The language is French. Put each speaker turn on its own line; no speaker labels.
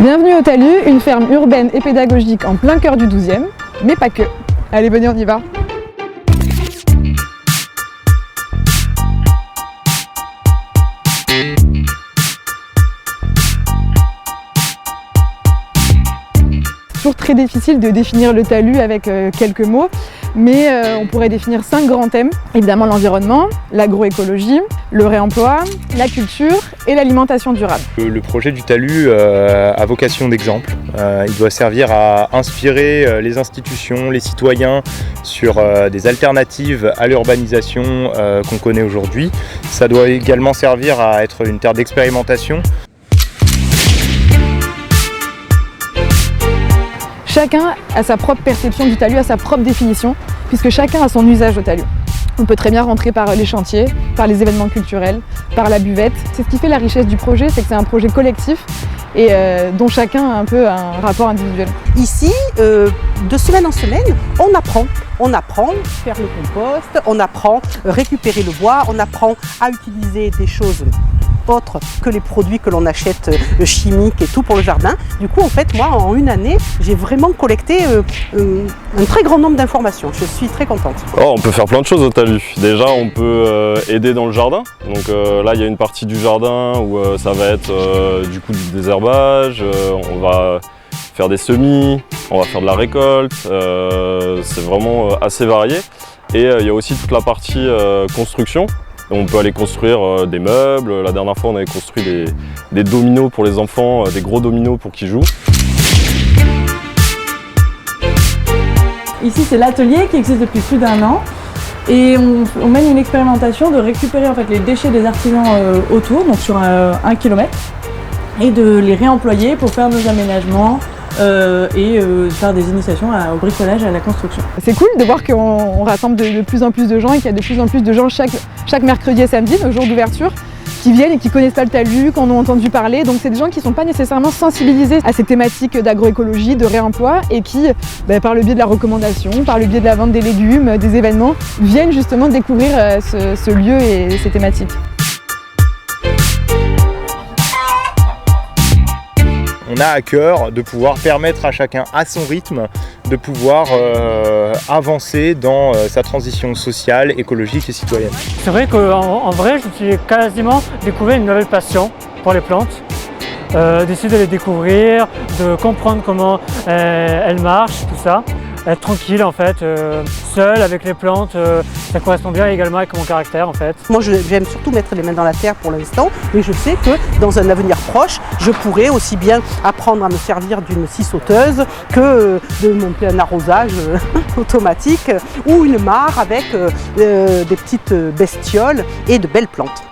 Bienvenue au Talus, une ferme urbaine et pédagogique en plein cœur du 12e, mais pas que. Allez, venez, on y va. Toujours très difficile de définir le talus avec quelques mots, mais on pourrait définir 5 grands thèmes. Évidemment l'environnement, l'agroécologie, le réemploi, la culture et l'alimentation durable.
Le projet du talus a vocation d'exemple. Il doit servir à inspirer les institutions, les citoyens sur des alternatives à l'urbanisation qu'on connaît aujourd'hui. Ça doit également servir à être une terre d'expérimentation.
Chacun a sa propre perception du talus, a sa propre définition, puisque chacun a son usage au talus. On peut très bien rentrer par les chantiers, par les événements culturels, par la buvette. C'est ce qui fait la richesse du projet, c'est que c'est un projet collectif et dont chacun a un peu un rapport individuel.
Ici, de semaine en semaine, on apprend. On apprend à faire le compost, on apprend à récupérer le bois, on apprend à utiliser des choses autres que les produits que l'on achète chimiques et tout pour le jardin. Du coup, en fait, moi, en une année, j'ai vraiment collecté un très grand nombre d'informations. Je suis très contente.
On peut faire plein de choses au talus. Déjà, on peut aider dans le jardin. Donc là, il y a une partie du jardin où ça va être du coup du désherbage. On va faire des semis, on va faire de la récolte. C'est vraiment assez varié. Et il y a aussi toute la partie construction. On peut aller construire des meubles. La dernière fois, on avait construit des dominos pour les enfants, des gros dominos pour qu'ils jouent.
Ici, c'est l'atelier qui existe depuis plus d'1 an. Et on mène une expérimentation de récupérer en fait, les déchets des artisans autour, donc sur 1 km, et de les réemployer pour faire nos aménagements et faire des initiations au bricolage et à la construction.
C'est cool de voir qu'on rassemble de plus en plus de gens et qu'il y a de plus en plus de gens chaque mercredi et samedi, nos jours d'ouverture, qui viennent et qui connaissent pas le talus, qu'on a entendu parler. Donc c'est des gens qui ne sont pas nécessairement sensibilisés à ces thématiques d'agroécologie, de réemploi et qui, par le biais de la recommandation, par le biais de la vente des légumes, des événements, viennent justement découvrir ce lieu et ces thématiques.
On a à cœur de pouvoir permettre à chacun, à son rythme, de pouvoir avancer dans sa transition sociale, écologique et citoyenne.
C'est vrai qu'en vrai, je me suis quasiment découvert une nouvelle passion pour les plantes. D'essayer de les découvrir, de comprendre comment elles marchent, tout ça. Être tranquille en fait, seul avec les plantes, ça correspond bien également avec mon caractère en fait.
Moi j'aime surtout mettre les mains dans la terre pour l'instant, mais je sais que dans un avenir proche, je pourrais aussi bien apprendre à me servir d'une scie sauteuse que de monter un arrosage automatique ou une mare avec des petites bestioles et de belles plantes.